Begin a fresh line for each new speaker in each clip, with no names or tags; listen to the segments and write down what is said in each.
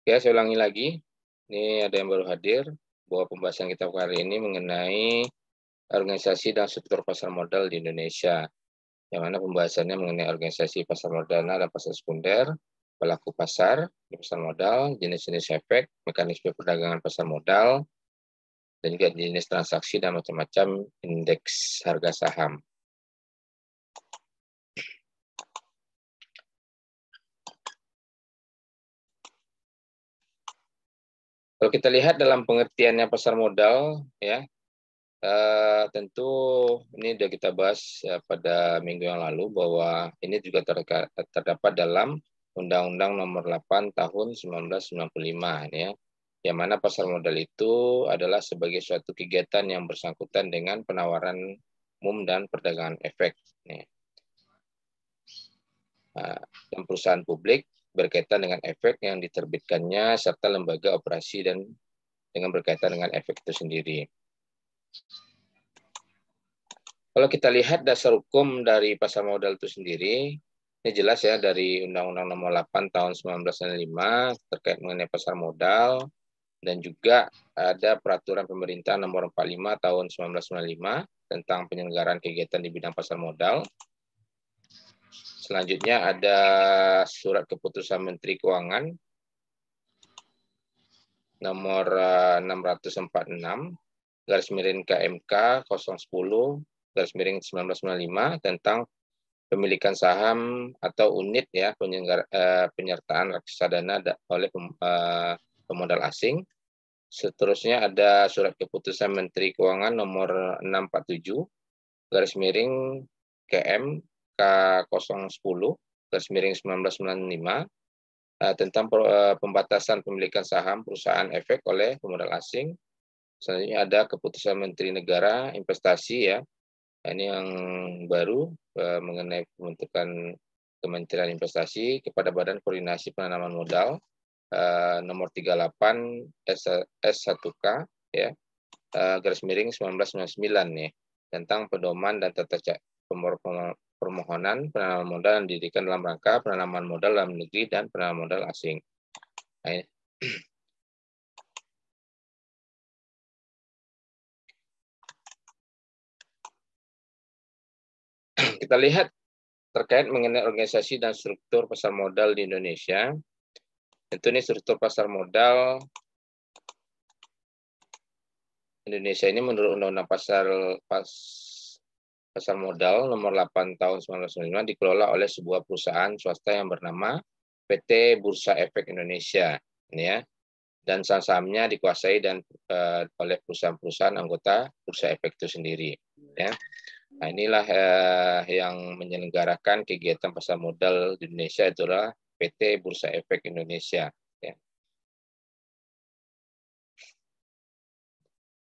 Ya, saya ulangi lagi. Ini ada yang baru hadir, bahwa pembahasan kita kali ini mengenai organisasi dan struktur pasar modal di Indonesia, yang mana pembahasannya mengenai organisasi pasar modal dan pasar sekunder, pelaku pasar di pasar modal, jenis-jenis efek, mekanisme perdagangan pasar modal, dan juga jenis transaksi dan macam-macam indeks harga saham. Kalau kita lihat dalam pengertiannya pasar modal, ya, tentu ini sudah kita bahas pada minggu yang lalu bahwa ini juga terdapat dalam Undang-Undang Nomor 8 Tahun 1995, ya, yang mana pasar modal itu adalah sebagai suatu kegiatan yang bersangkutan dengan penawaran umum dan perdagangan efek, ya. Dan perusahaan publik berkaitan dengan efek yang diterbitkannya serta lembaga operasi dan dengan berkaitan dengan efek itu sendiri. Kalau kita lihat dasar hukum dari pasar modal itu sendiri, ini jelas ya dari Undang-Undang Nomor 8 Tahun 1995 terkait mengenai pasar modal, dan juga ada Peraturan Pemerintah Nomor 45 Tahun 1995 tentang penyelenggaraan kegiatan di bidang pasar modal. Selanjutnya ada Surat Keputusan Menteri Keuangan Nomor 646 garis miring KMK 010 1995 tentang pemilikan saham atau unit, ya, penyertaan reksadana oleh pemodal asing. Seterusnya ada Surat Keputusan Menteri Keuangan Nomor 647 garis miring KM K010 garis miring 1995 tentang pembatasan pemilikan saham perusahaan efek oleh pemodal asing. Selanjutnya ada Keputusan Menteri Negara Investasi, ya. Ini yang baru mengenai pembentukan Kementerian Investasi kepada Badan Koordinasi Penanaman Modal nomor 38 S1K, ya, garis miring 1999, ya, tentang pedoman dan tata cara permohonan penanaman modal yang didirikan dalam rangka penanaman modal dalam negeri dan penanaman modal asing. Nah, kita lihat terkait mengenai organisasi dan struktur pasar modal di Indonesia. Tentu ini struktur pasar modal Indonesia ini menurut Undang-Undang Pasar Modal Nomor 8 Tahun 1995 dikelola oleh sebuah perusahaan swasta yang bernama PT Bursa Efek Indonesia, ini, ya, dan saham-sahamnya dikuasai dan oleh perusahaan-perusahaan anggota Bursa Efek itu sendiri, ya. Nah, inilah yang menyelenggarakan kegiatan pasar modal di Indonesia, itulah PT Bursa Efek Indonesia, ya.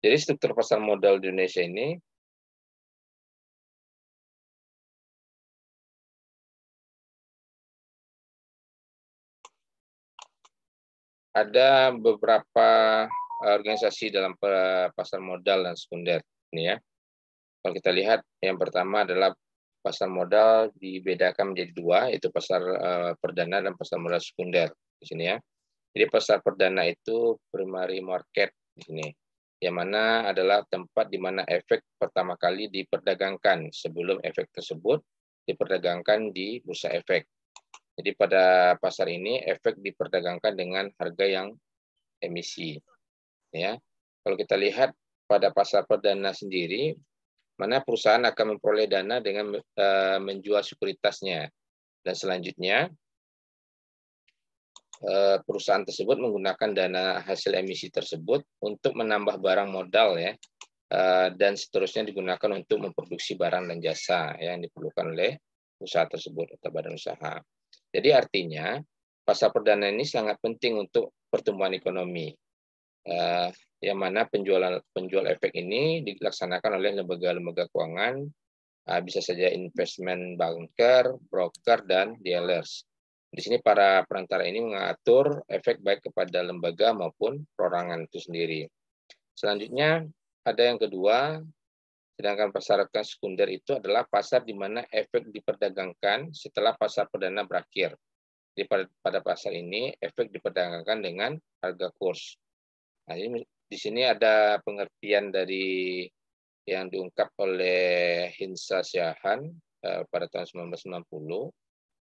Jadi struktur pasar modal di Indonesia ini ada beberapa organisasi dalam pasar modal dan sekunder, ini, ya. Kalau kita lihat, yang pertama adalah pasar modal dibedakan menjadi dua, yaitu pasar perdana dan pasar modal sekunder di sini, ya. Jadi pasar perdana itu primary market di sini, yang mana adalah tempat di mana efek pertama kali diperdagangkan sebelum efek tersebut diperdagangkan di bursa efek. Jadi pada pasar ini efek diperdagangkan dengan harga yang emisi, ya. Kalau kita lihat pada pasar perdana sendiri, mana perusahaan akan memperoleh dana dengan menjual sekuritasnya, dan selanjutnya perusahaan tersebut menggunakan dana hasil emisi tersebut untuk menambah barang modal, ya, dan seterusnya digunakan untuk memproduksi barang dan jasa yang diperlukan oleh usaha tersebut atau badan usaha. Jadi artinya pasar perdana ini sangat penting untuk pertumbuhan ekonomi, yang mana penjual efek ini dilaksanakan oleh lembaga-lembaga keuangan, bisa saja investment banker, broker, dan dealers. Di sini para perantara ini mengatur efek baik kepada lembaga maupun perorangan itu sendiri. Selanjutnya ada yang kedua, sedangkan pasar sekunder itu adalah pasar di mana efek diperdagangkan setelah pasar perdana berakhir. pada pasar ini efek diperdagangkan dengan harga kurs. Nah, ini di sini ada pengertian dari yang diungkap oleh Hinsa Syahan pada tahun 1990.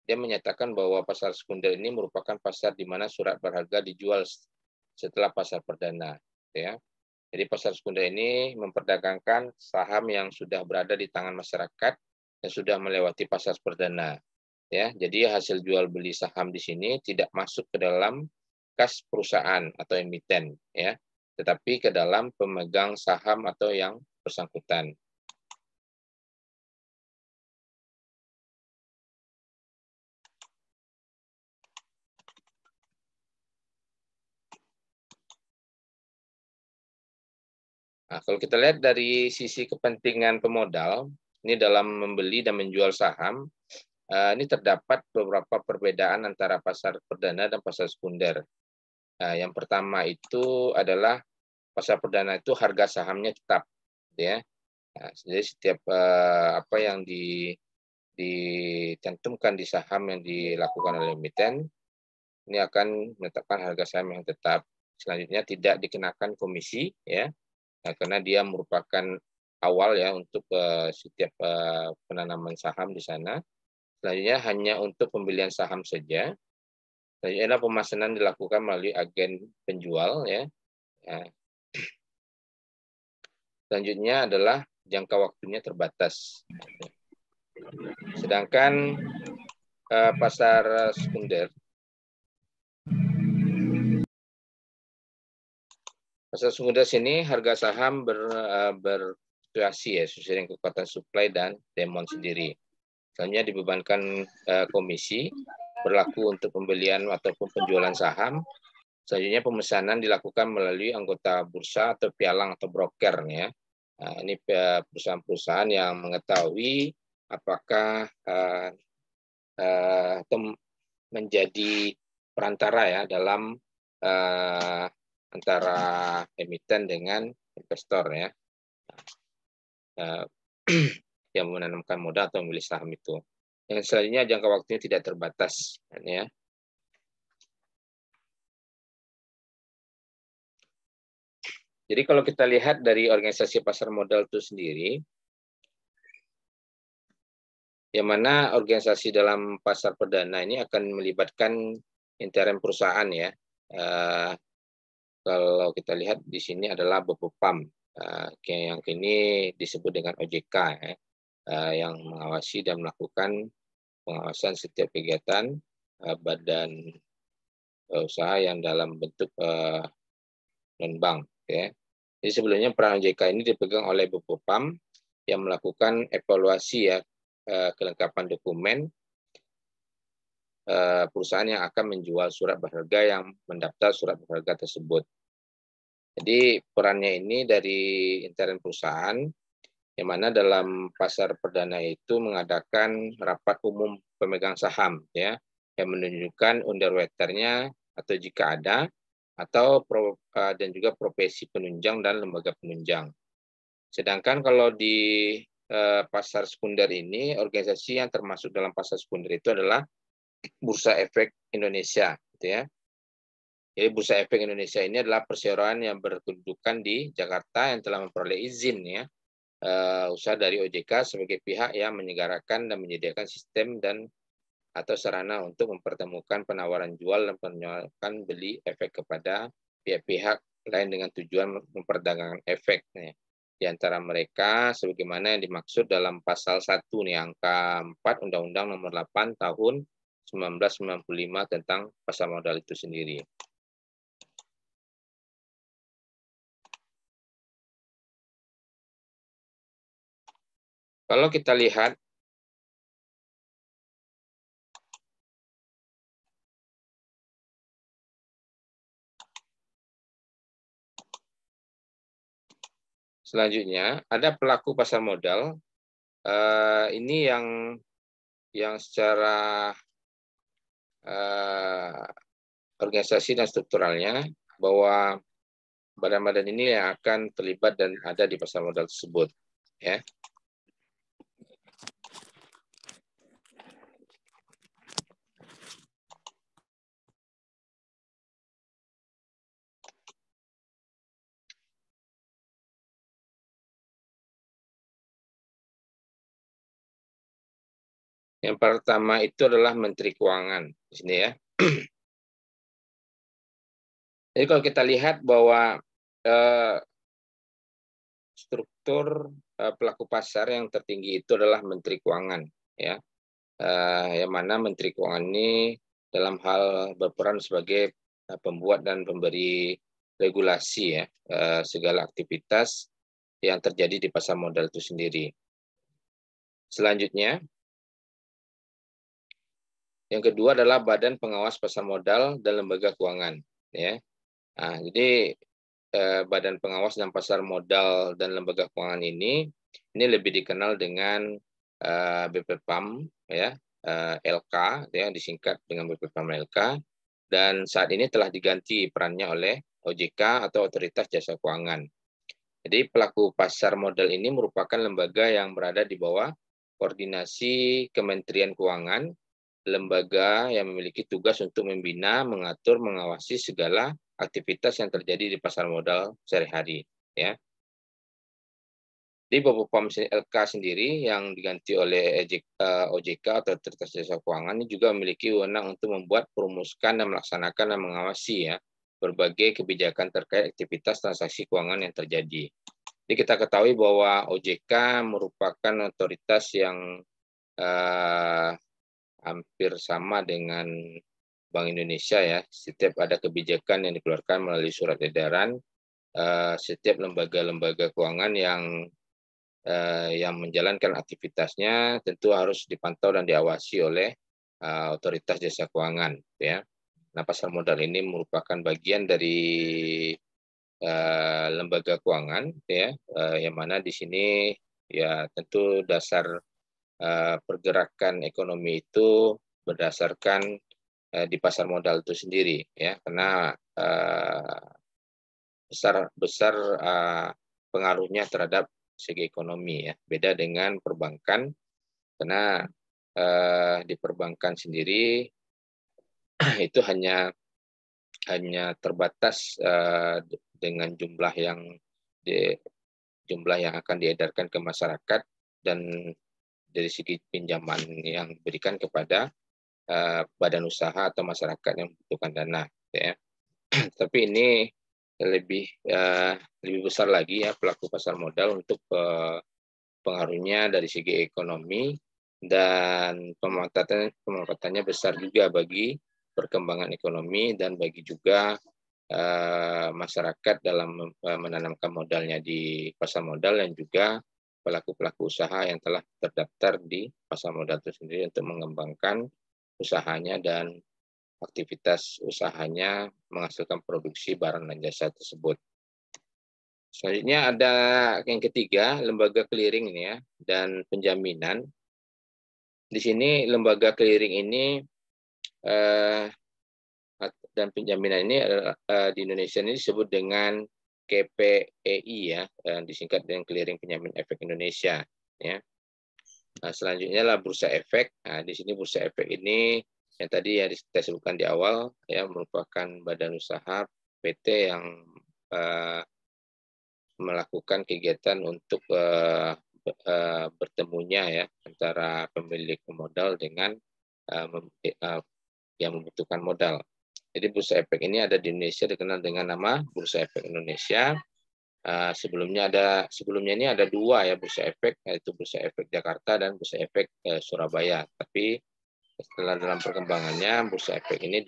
Dia menyatakan bahwa pasar sekunder ini merupakan pasar di mana surat berharga dijual setelah pasar perdana. Ya. Jadi pasar sekunder ini memperdagangkan saham yang sudah berada di tangan masyarakat dan sudah melewati pasar perdana. Ya, jadi hasil jual beli saham di sini tidak masuk ke dalam kas perusahaan atau emiten, ya, tetapi ke dalam pemegang saham atau yang bersangkutan. Nah, kalau kita lihat dari sisi kepentingan pemodal, ini dalam membeli dan menjual saham, ini terdapat beberapa perbedaan antara pasar perdana dan pasar sekunder. Nah, yang pertama itu adalah pasar perdana itu harga sahamnya tetap, ya. Nah, jadi setiap apa yang dicantumkan di saham yang dilakukan oleh emiten, ini akan menetapkan harga saham yang tetap. Selanjutnya tidak dikenakan komisi, ya. Nah, karena dia merupakan awal ya untuk setiap penanaman saham di sana. Selanjutnya hanya untuk pembelian saham saja. Selanjutnya pemesanan dilakukan melalui agen penjual ya. Nah, selanjutnya adalah jangka waktunya terbatas. Sedangkan pasar sekunder, sini harga saham berfluktuasi ya sesuai dengan kekuatan supply dan demand sendiri. Selanjutnya dibebankan komisi berlaku untuk pembelian ataupun penjualan saham. Selanjutnya pemesanan dilakukan melalui anggota bursa atau pialang atau broker ya. Nah, ini perusahaan-perusahaan yang mengetahui apakah menjadi perantara ya dalam antara emiten dengan investor ya. Yang menanamkan modal atau memilih saham itu. Yang selanjutnya jangka waktunya tidak terbatas ya. Jadi kalau kita lihat dari organisasi pasar modal itu sendiri, yang mana organisasi dalam pasar perdana ini akan melibatkan intern perusahaan ya. Kalau kita lihat di sini adalah BPOPAM, yang kini disebut dengan OJK ya, yang mengawasi dan melakukan pengawasan setiap kegiatan badan usaha yang dalam bentuk non-bank. Ya. Jadi sebelumnya peran OJK ini dipegang oleh BPOPAM yang melakukan evaluasi ya kelengkapan dokumen perusahaan yang akan menjual surat berharga yang mendaftar surat berharga tersebut. Jadi perannya ini dari intern perusahaan yang mana dalam pasar perdana itu mengadakan rapat umum pemegang saham ya yang menunjukkan underwriter-nya atau jika ada atau dan juga profesi penunjang dan lembaga penunjang. Sedangkan kalau di pasar sekunder ini, organisasi yang termasuk dalam pasar sekunder itu adalah Bursa Efek Indonesia, gitu ya. Jadi Bursa Efek Indonesia ini adalah perseroan yang berkedudukan di Jakarta yang telah memperoleh izin ya usaha dari OJK sebagai pihak yang menyelenggarakan dan menyediakan sistem dan atau sarana untuk mempertemukan penawaran jual dan penawaran beli efek kepada pihak-pihak lain dengan tujuan memperdagangkan efek. Di antara mereka sebagaimana yang dimaksud dalam pasal 1 nih angka 4 Undang-Undang Nomor 8 Tahun 1995 tentang pasar modal itu sendiri. Kalau kita lihat selanjutnya ada pelaku pasar modal ini yang secara organisasi dan strukturalnya bahwa badan-badan ini yang akan terlibat dan ada di pasar modal tersebut ya. Yang pertama itu adalah Menteri Keuangan di sini ya. Jadi kalau kita lihat bahwa struktur pelaku pasar yang tertinggi itu adalah Menteri Keuangan, ya, yang mana Menteri Keuangan ini dalam hal berperan sebagai pembuat dan pemberi regulasi ya segala aktivitas yang terjadi di pasar modal itu sendiri. Selanjutnya, yang kedua adalah Badan Pengawas Pasar Modal dan Lembaga Keuangan, ya. Nah, jadi Badan Pengawas dan Pasar Modal dan Lembaga Keuangan ini lebih dikenal dengan BPPAM ya, LK ya, disingkat dengan BPPAM LK, dan saat ini telah diganti perannya oleh OJK atau Otoritas Jasa Keuangan. Jadi pelaku pasar modal ini merupakan lembaga yang berada di bawah koordinasi Kementerian Keuangan, lembaga yang memiliki tugas untuk membina, mengatur, mengawasi segala aktivitas yang terjadi di pasar modal sehari-hari, ya. Di BPPAM LK sendiri yang diganti oleh OJK atau Otoritas Jasa Keuangan ini juga memiliki wewenang untuk membuat, merumuskan dan melaksanakan dan mengawasi ya berbagai kebijakan terkait aktivitas transaksi keuangan yang terjadi. Jadi kita ketahui bahwa OJK merupakan otoritas yang hampir sama dengan Bank Indonesia ya. Setiap ada kebijakan yang dikeluarkan melalui surat edaran, setiap lembaga-lembaga keuangan yang menjalankan aktivitasnya tentu harus dipantau dan diawasi oleh Otoritas Jasa Keuangan, ya. Nah, pasar modal ini merupakan bagian dari lembaga keuangan, ya, yang mana di sini ya tentu dasar pergerakan ekonomi itu berdasarkan di pasar modal itu sendiri, ya, karena besar pengaruhnya terhadap segi ekonomi ya. Beda dengan perbankan, karena di perbankan sendiri itu hanya terbatas dengan jumlah yang akan diedarkan ke masyarakat, dan dari segi pinjaman yang diberikan kepada badan usaha atau masyarakat yang membutuhkan dana, ya. Tapi ini lebih besar lagi ya pelaku pasar modal untuk pengaruhnya dari segi ekonomi, dan pemanfaatannya besar juga bagi perkembangan ekonomi dan bagi juga masyarakat dalam menanamkan modalnya di pasar modal, dan juga pelaku-pelaku usaha yang telah terdaftar di pasar modal itu sendiri untuk mengembangkan usahanya dan aktivitas usahanya menghasilkan produksi barang dan jasa tersebut. Selanjutnya ada yang ketiga, lembaga clearing ini ya, dan penjaminan. Di sini lembaga clearing ini dan penjaminan ini di Indonesia ini disebut dengan KPEI ya, disingkat dengan Clearing Penjamin Efek Indonesia, ya. Nah, selanjutnya adalah bursa efek. Nah, di sini bursa efek ini yang tadi ya kita sebutkan di awal ya, merupakan badan usaha PT yang melakukan kegiatan untuk bertemunya ya antara pemilik modal dengan yang membutuhkan modal. Jadi bursa efek ini ada di Indonesia dikenal dengan nama Bursa Efek Indonesia. Sebelumnya ini ada dua ya bursa efek, yaitu Bursa Efek Jakarta dan Bursa Efek Surabaya. Tapi setelah dalam perkembangannya bursa efek ini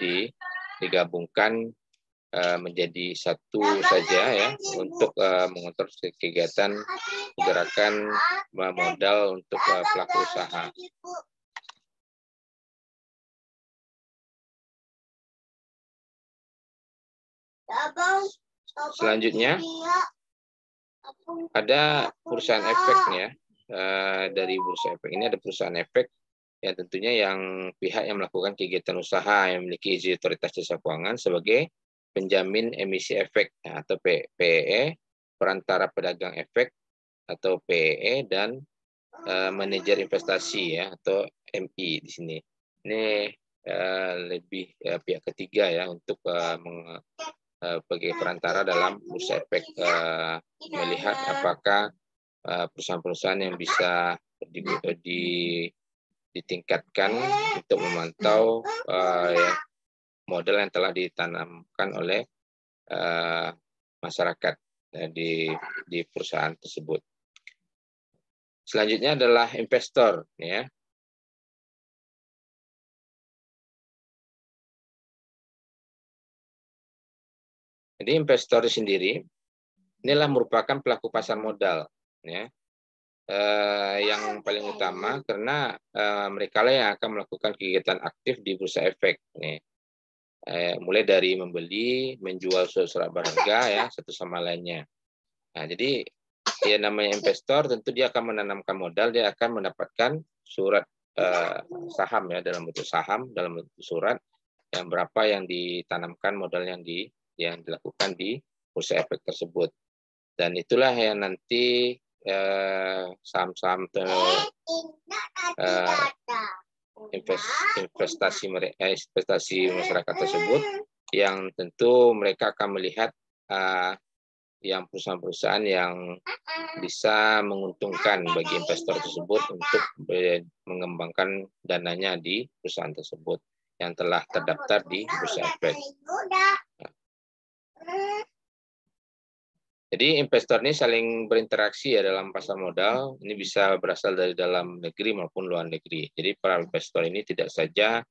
digabungkan menjadi satu saja ya, untuk mengontrol kegiatan gerakan modal untuk pelaku usaha. Selanjutnya ada perusahaan efek ya. Dari bursa efek ini ada perusahaan efek yang tentunya yang pihak yang melakukan kegiatan usaha yang memiliki izin Otoritas Jasa Keuangan sebagai penjamin emisi efek atau PEE, perantara pedagang efek atau PEE, dan manajer investasi ya atau MI di sini. Ini lebih pihak ketiga ya untuk sebagai perantara dalam bursa efek melihat apakah perusahaan-perusahaan yang bisa ditingkatkan untuk memantau modal yang telah ditanamkan oleh masyarakat di perusahaan tersebut. Selanjutnya adalah investor, ya. Jadi investor sendiri inilah merupakan pelaku pasar modal, ya, yang paling utama karena mereka lah yang akan melakukan kegiatan aktif di bursa efek, nih. Mulai dari membeli, menjual surat berharga, ya, satu sama lainnya. Nah, jadi ya namanya investor tentu dia akan menanamkan modal, dia akan mendapatkan surat saham, ya, dalam bentuk saham, dalam bentuk surat yang berapa yang ditanamkan modal yang dilakukan di bursa efek tersebut. Dan itulah yang nanti saham-saham investasi masyarakat tersebut yang tentu mereka akan melihat yang perusahaan-perusahaan yang bisa menguntungkan bagi investor tersebut untuk mengembangkan dananya di perusahaan tersebut yang telah terdaftar di bursa efek. Jadi investor ini saling berinteraksi, ya, dalam pasar modal. Ini bisa berasal dari dalam negeri maupun luar negeri. Jadi para investor ini tidak saja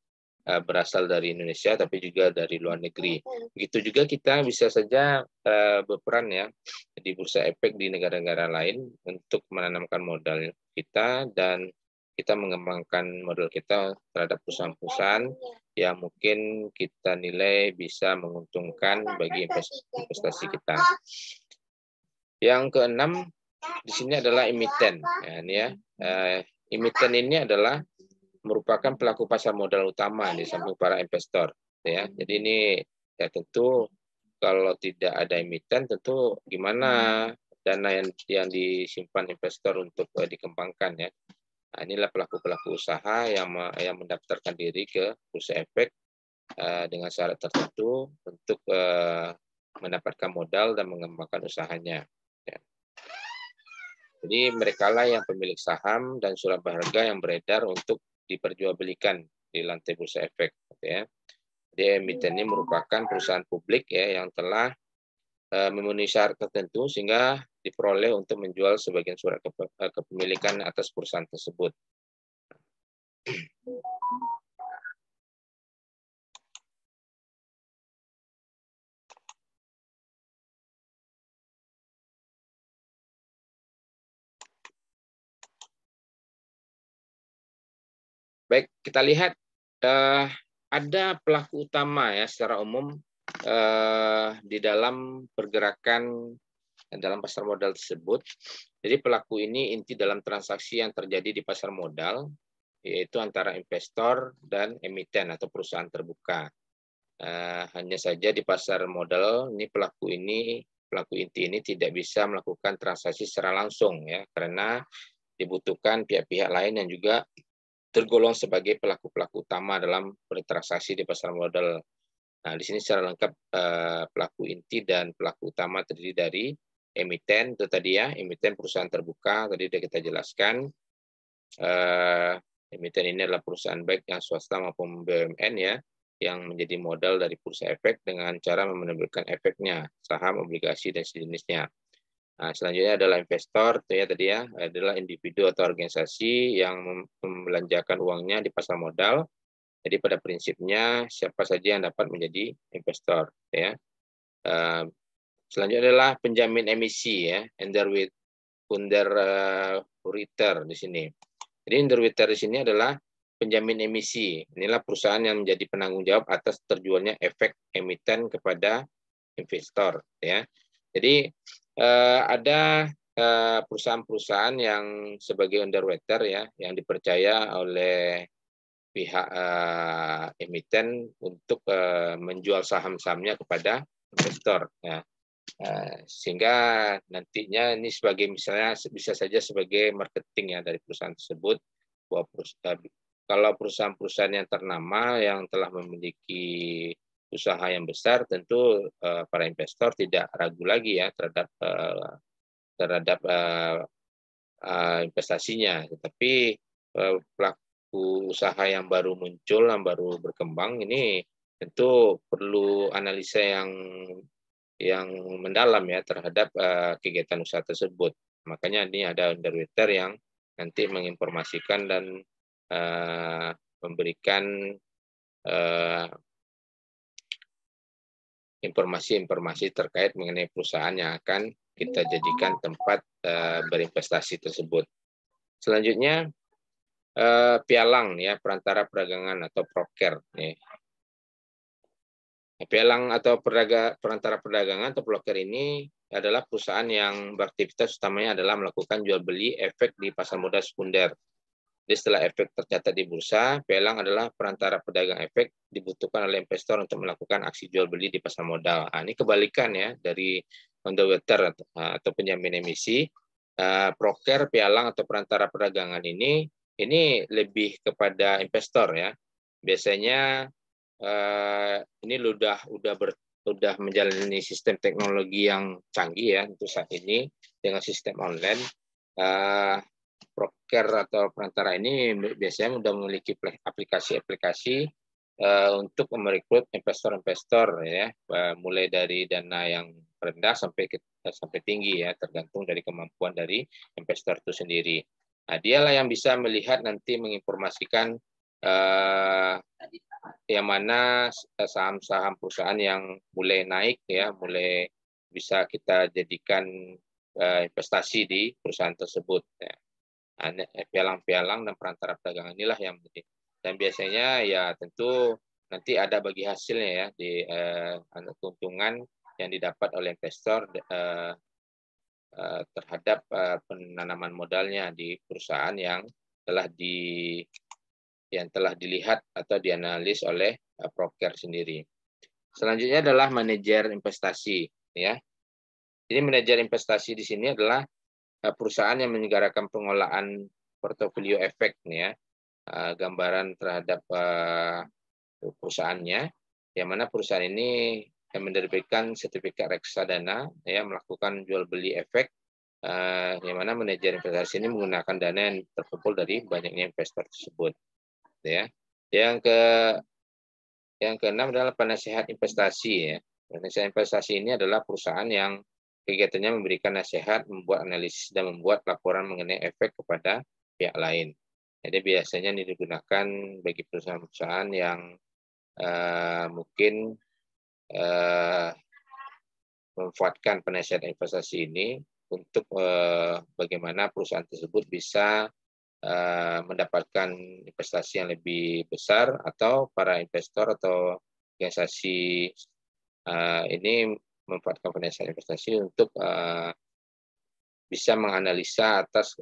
berasal dari Indonesia, tapi juga dari luar negeri. Begitu juga kita bisa saja berperan, ya, di bursa efek di negara-negara lain untuk menanamkan modal kita dan kita mengembangkan modal kita terhadap perusahaan-perusahaan yang mungkin kita nilai bisa menguntungkan bagi investasi kita. Yang keenam di sini adalah emiten. Ya, ini ya. Emiten ini adalah merupakan pelaku pasar modal utama di samping para investor, ya. Jadi ini, ya, tentu kalau tidak ada emiten, tentu gimana dana yang disimpan investor untuk dikembangkan, ya. Nah, inilah pelaku-pelaku usaha yang mendaftarkan diri ke bursa efek dengan syarat tertentu untuk mendapatkan modal dan mengembangkan usahanya. Ya. Jadi merekalah yang pemilik saham dan surat berharga yang beredar untuk diperjualbelikan di lantai bursa efek, ya. Jadi emiten ini merupakan perusahaan publik, ya, yang telah memenuhi syarat tertentu sehingga diperoleh untuk menjual sebagian surat kepemilikan atas perusahaan tersebut. Baik, kita lihat ada pelaku utama, ya, secara umum di dalam pergerakan dalam pasar modal tersebut. Jadi pelaku ini inti dalam transaksi yang terjadi di pasar modal, yaitu antara investor dan emiten atau perusahaan terbuka. Hanya saja di pasar modal ini pelaku inti ini tidak bisa melakukan transaksi secara langsung, ya, karena dibutuhkan pihak-pihak lain yang juga tergolong sebagai pelaku-pelaku utama dalam bertransaksi di pasar modal. Nah, di sini secara lengkap pelaku inti dan pelaku utama terdiri dari emiten, itu tadi, ya, emiten perusahaan terbuka, tadi sudah kita jelaskan. Emiten ini adalah perusahaan baik yang swasta maupun BUMN, ya, yang menjadi modal dari bursa efek dengan cara menerbitkan efeknya, saham, obligasi, dan sejenisnya. Nah, selanjutnya adalah investor, itu, ya, tadi, ya, adalah individu atau organisasi yang membelanjakan uangnya di pasar modal. Jadi pada prinsipnya siapa saja yang dapat menjadi investor, ya. Selanjutnya adalah penjamin emisi, ya, underwriter di sini. Jadi underwriter di sini adalah penjamin emisi. Inilah perusahaan yang menjadi penanggung jawab atas terjualnya efek emiten kepada investor, ya. Jadi ada perusahaan-perusahaan yang sebagai underwriter, ya, yang dipercaya oleh pihak emiten untuk menjual saham-sahamnya kepada investor, ya. Sehingga nantinya ini sebagai misalnya bisa saja sebagai marketing, ya, dari perusahaan tersebut. Kalau perusahaan-perusahaan yang ternama yang telah memiliki usaha yang besar, tentu para investor tidak ragu lagi, ya, terhadap investasinya. Tetapi pelaku pelaku usaha yang baru muncul, yang baru berkembang, ini tentu perlu analisa yang mendalam ya terhadap kegiatan usaha tersebut. Makanya ini ada underwriter yang nanti menginformasikan dan memberikan informasi-informasi terkait mengenai perusahaan yang akan kita jadikan tempat berinvestasi tersebut. Selanjutnya pialang ya, perantara perdagangan atau broker. Pialang atau perantara perdagangan atau broker ini adalah perusahaan yang beraktivitas utamanya adalah melakukan jual beli efek di pasar modal sekunder. Jadi setelah efek tercatat di bursa, pialang adalah perantara pedagang efek dibutuhkan oleh investor untuk melakukan aksi jual beli di pasar modal. Nah, ini kebalikan ya dari underwriter atau penjamin emisi. Broker, pialang atau perantara perdagangan ini lebih kepada investor ya. Biasanya ini udah menjalani sistem teknologi yang canggih ya untuk saat ini dengan sistem online. Broker atau perantara ini biasanya sudah memiliki aplikasi-aplikasi untuk merekrut investor-investor ya, mulai dari dana yang rendah sampai tinggi ya, tergantung dari kemampuan dari investor itu sendiri. Nah, dialah yang bisa melihat nanti menginformasikan yang mana saham-saham perusahaan yang mulai naik ya, mulai bisa kita jadikan investasi di perusahaan tersebut ya. Pialang-pialang dan perantara perdagangan inilah yang penting. Dan biasanya ya tentu nanti ada bagi hasilnya ya di keuntungan yang didapat oleh investor terhadap penanaman modalnya di perusahaan yang telah dilihat atau dianalisis oleh broker sendiri. Selanjutnya adalah manajer investasi ya. Jadi manajer investasi di sini adalah perusahaan yang menyelenggarakan pengolahan portofolio efek nih ya. Gambaran terhadap perusahaannya, yang mana perusahaan ini menerbitkan sertifikat reksadana ya, melakukan jual beli efek, yang mana manajer investasi ini menggunakan dana yang terkumpul dari banyaknya investor tersebut ya. Yang keenam adalah penasehat investasi ya. Penasehat investasi ini adalah perusahaan yang kegiatannya memberikan nasihat, membuat analisis, dan membuat laporan mengenai efek kepada pihak lain. Jadi biasanya ini digunakan bagi perusahaan-perusahaan yang mungkin memanfaatkan penasehat investasi ini untuk bagaimana perusahaan tersebut bisa mendapatkan investasi yang lebih besar, atau para investor atau organisasi ini memanfaatkan penasehat investasi untuk bisa menganalisa atas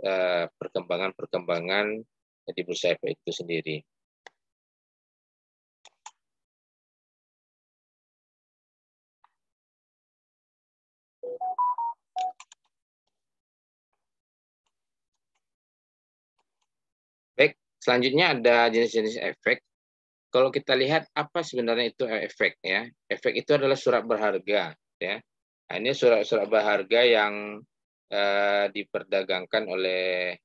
perkembangan-perkembangan di bursa efek itu sendiri. Baik, selanjutnya ada jenis-jenis efek. Kalau kita lihat apa sebenarnya itu efek ya? Efek itu adalah surat berharga ya. Nah, ini surat-surat berharga yang diperdagangkan oleh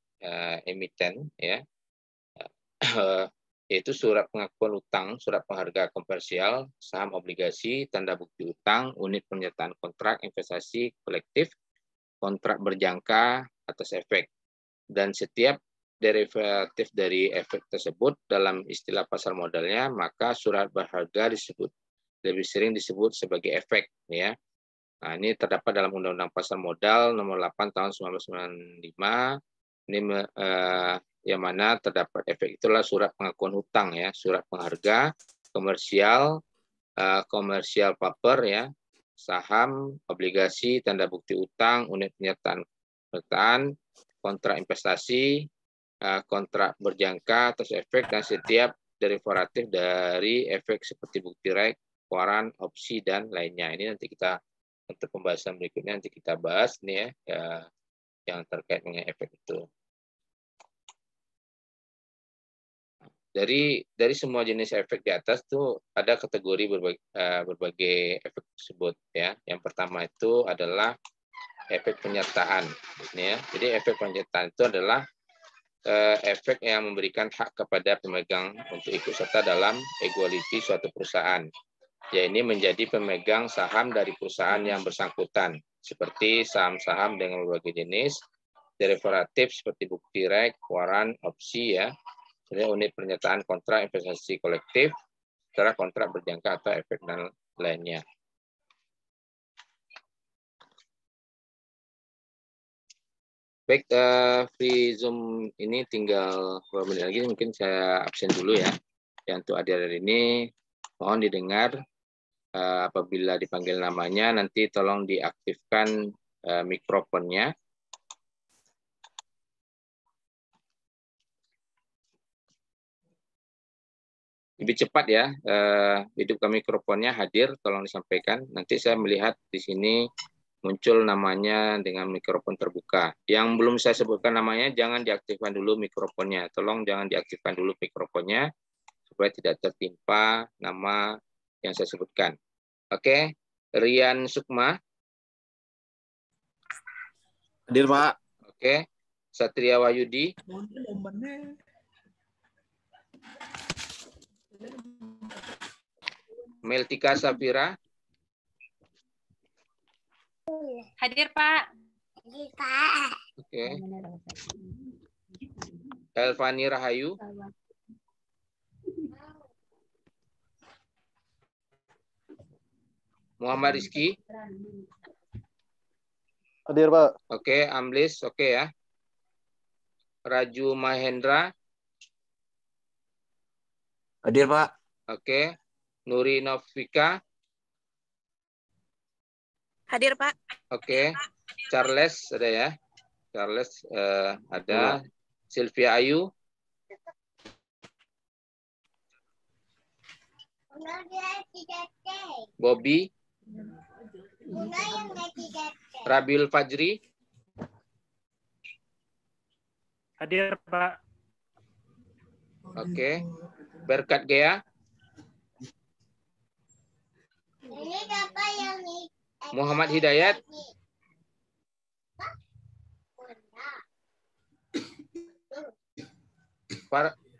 emiten ya. Yaitu surat pengakuan utang, surat penghargaan komersial, saham obligasi, tanda bukti utang, unit penyertaan kontrak investasi kolektif, kontrak berjangka atas efek. Dan setiap derivatif dari efek tersebut dalam istilah pasar modalnya, maka surat berharga lebih sering disebut sebagai efek ya. Nah, ini terdapat dalam Undang-Undang Pasar Modal Nomor 8 Tahun 1995. Ini yang mana terdapat efek itulah surat pengakuan hutang ya, surat pengharga komersial, komersial paper ya, saham, obligasi, tanda bukti utang, unit penyertaan, kontrak investasi, kontrak berjangka atas efek, dan setiap derivatif dari efek seperti bukti rek, waran, opsi, dan lainnya. Ini nanti kita untuk pembahasan berikutnya nanti kita bahas nih ya, yang terkait dengan efek itu. Dari semua jenis efek di atas tuh ada kategori berbagai efek tersebut ya. Yang pertama itu adalah efek penyertaan ya. Jadi efek penyertaan itu adalah efek yang memberikan hak kepada pemegang untuk ikut serta dalam equality suatu perusahaan. Ya, ini menjadi pemegang saham dari perusahaan yang bersangkutan, seperti saham-saham dengan berbagai jenis, derivatif seperti bukti rek, waran, opsi ya, kemudian unit pernyataan kontrak investasi kolektif, secara kontrak berjangka atau efek dan lainnya. Baik, free Zoom ini tinggal beberapa menit lagi, mungkin saya absen dulu ya. Ya, untuk adik-adik ini mohon didengar. Apabila dipanggil namanya, nanti tolong diaktifkan mikrofonnya. Lebih cepat ya, hidupkan mikrofonnya, hadir, tolong disampaikan. Nanti saya melihat di sini muncul namanya dengan mikrofon terbuka. Yang belum saya sebutkan namanya, jangan diaktifkan dulu mikrofonnya. Tolong jangan diaktifkan dulu mikrofonnya, supaya tidak tertimpa nama yang saya sebutkan. Oke, Rian Sukma.
Hadir, Pak.
Oke, Satria Wahyudi. Meltika Safira.
Hadir, Pak.
Hadir, Pak.
Oke. Elvani Rahayu. Muhammad Rizky.
Hadir, Pak.
Oke, Amlis, oke ya. Raju Mahendra.
Hadir, Pak.
Oke. Nuri Novika.
Hadir, Pak.
Oke. Charles ada ya. Charles ada. Sylvia Ayu. Bobby. Rabiul Fajri.
Hadir, Pak.
Oke. Berkat Gea. Muhammad Hidayat.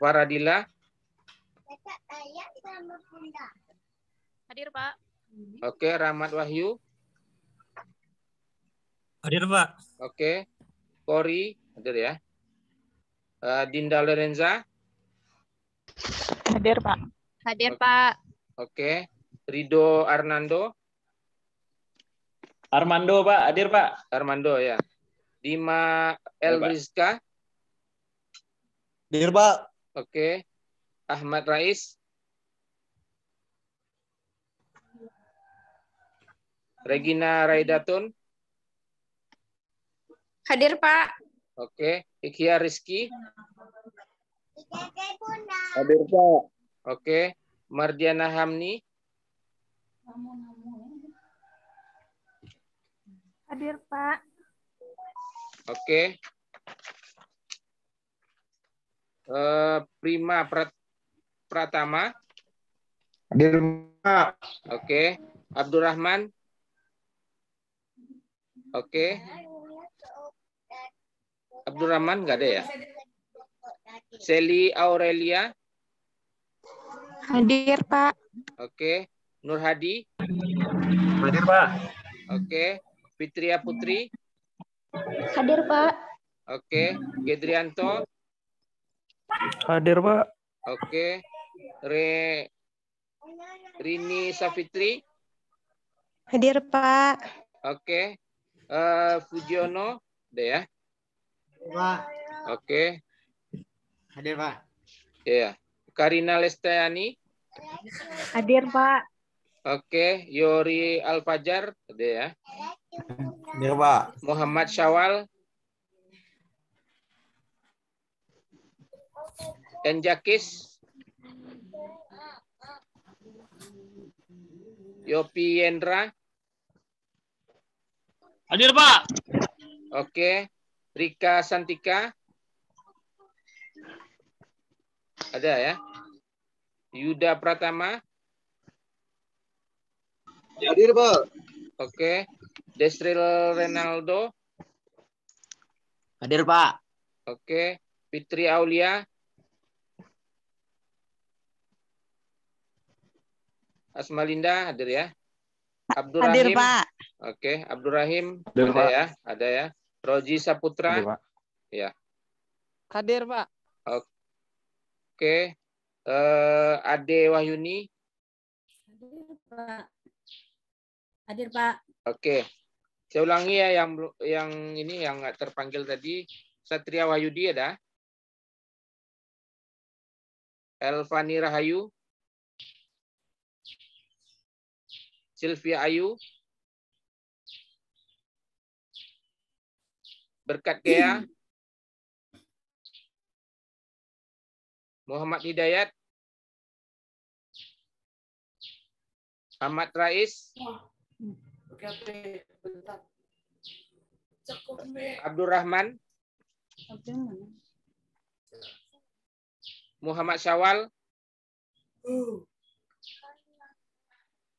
Faradila.
Hadir, Pak.
Oke, Rahmat Wahyu.
Hadir, Pak.
Oke. Kori, hadir ya. Dinda Lorenza.
Hadir, Pak. Hadir, Pak.
Oke. Rido Arnando.
Armando, Pak. Hadir, Pak.
Armando ya. Dima Elrizka.
Hadir, Pak.
Oke. Ahmad Rais. Regina Raidatun.
Hadir, Pak.
Oke. Ikhya Rizky.
Hadir, Pak.
Oke. Mardiana Hamni.
Hadir, Pak.
Oke. Prima Pratama.
Hadir, Pak.
Oke. Abdurrahman. Oke. Abdurrahman nggak ada ya? Seli Aurelia.
Hadir, Pak.
Oke. Nur Hadi.
Hadir, Pak.
Oke. Fitria Putri.
Hadir, Pak.
Oke. Gedrianto.
Hadir, Pak.
Oke. Rini Safitri.
Hadir, Pak.
Oke. Fujiono. Ada ya?
Pak.
Oke.
Hadir, Pak.
Ya. Karina Lestani.
Hadir, Pak.
Oke. Yori Alfajar. Ada ya?
Hadir, Pak.
Muhammad Syawal. Enjakis. Yopi Yendra.
Hadir, Pak.
Oke. Rika Santika. Ada ya? Yuda Pratama.
Hadir, Pak.
Oke. Desril Renaldo.
Hadir, Pak.
Oke. Fitri Aulia. Asmalinda hadir ya. Abdurrahim.
Hadir, Pak.
Oke, Abdurrahim
Hadir,
ada
Pak.
ya, ada ya. Roji Saputra.
Hadir, Pak.
Ya.
Hadir, Pak.
Oke. Ade Wahyuni.
Hadir, Pak. Hadir, Pak.
Oke. Saya ulangi ya yang ini yang nggak terpanggil tadi. Satria Wahyudi ada. Elvani Rahayu. Sylvia Ayu. Berkat Gea. Muhammad Hidayat. Ahmad Rais. Abdurrahman. Muhammad Syawal.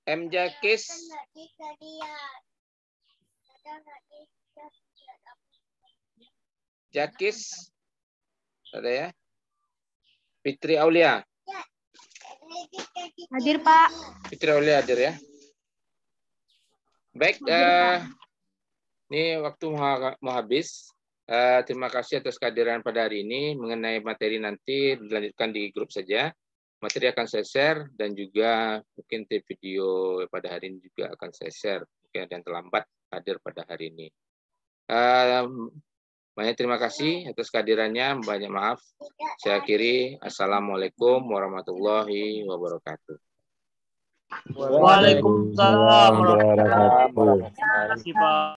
M. Jakis. Jakis. Ada ya. Fitri Aulia.
Hadir, Pak.
Fitri Aulia hadir ya. Baik, ini waktu mau habis. Terima kasih atas kehadiran pada hari ini. Mengenai materi nanti dilanjutkan di grup saja. Materi akan saya share dan juga mungkin video pada hari ini juga akan saya share. Mungkin ada yang terlambat hadir pada hari ini. Banyak terima kasih atas kehadirannya. Banyak maaf. Saya akhiri. Assalamualaikum warahmatullahi wabarakatuh.
Waalaikumsalam warahmatullahi wabarakatuh. Terima kasih, Pak.